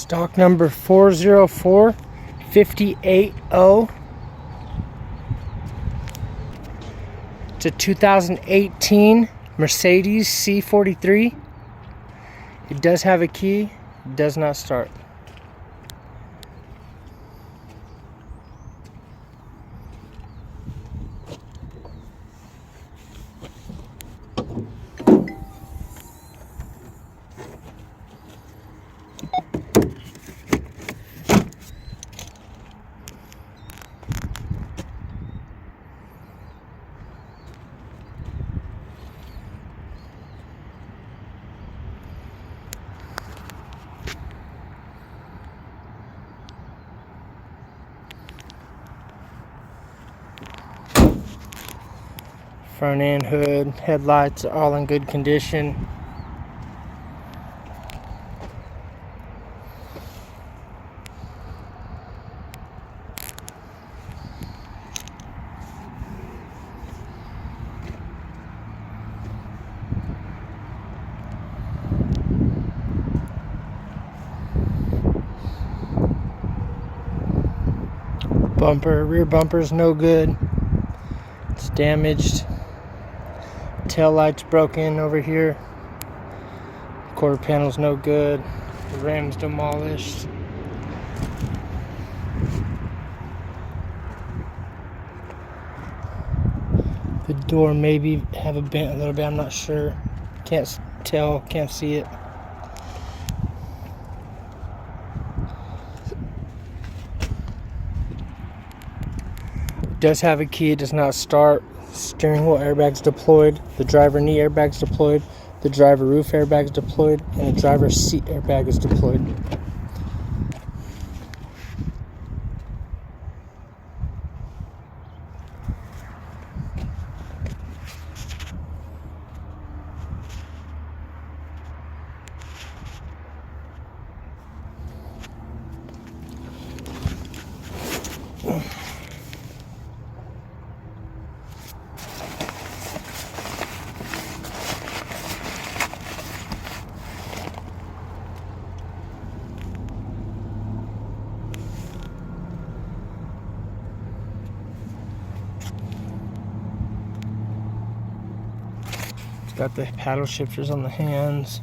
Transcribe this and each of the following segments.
Stock number 404580. It's a 2018 Mercedes C43. It does have a key, it does not start. Front end, hood, headlights are all in good condition. Rear bumper's no good. It's damaged. Tail light's broken over here. Quarter panel's no good. The ram's demolished. The door maybe have a bent a little bit, I'm not sure. Can't tell, can't see it. It does have a key, it does not start. Steering wheel airbags deployed, the driver knee airbags deployed, the driver roof airbags deployed, and the driver seat airbag is deployed. It's got the paddle shifters on the hands.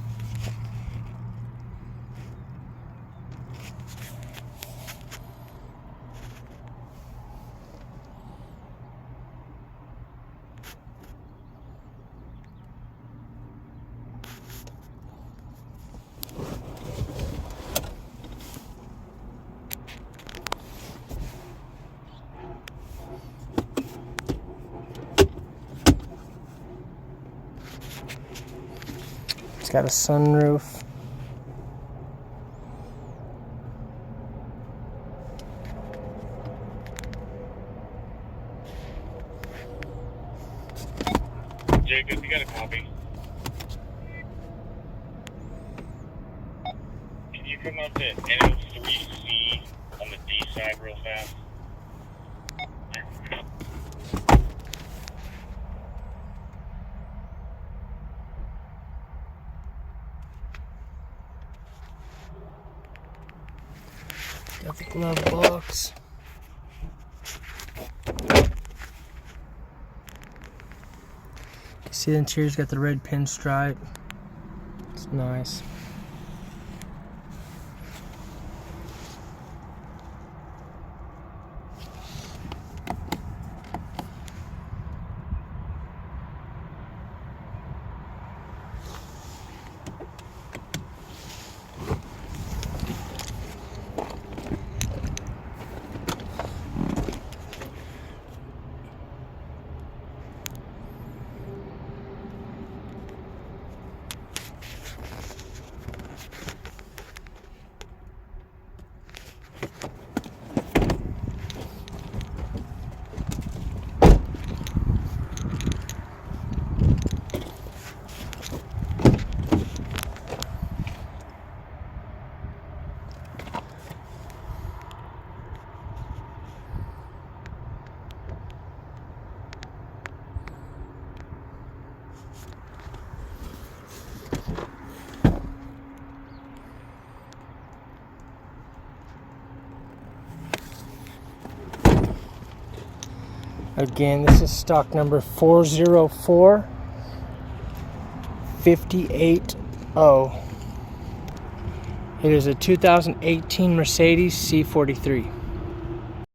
It's got a sunroof. Jacob, you got a copy? Can you come up to NO3C on the D side real fast? Got the glove box. You see the interior's got the red pinstripe. It's nice. Again, this is stock number 404580. It is a 2018 Mercedes C43.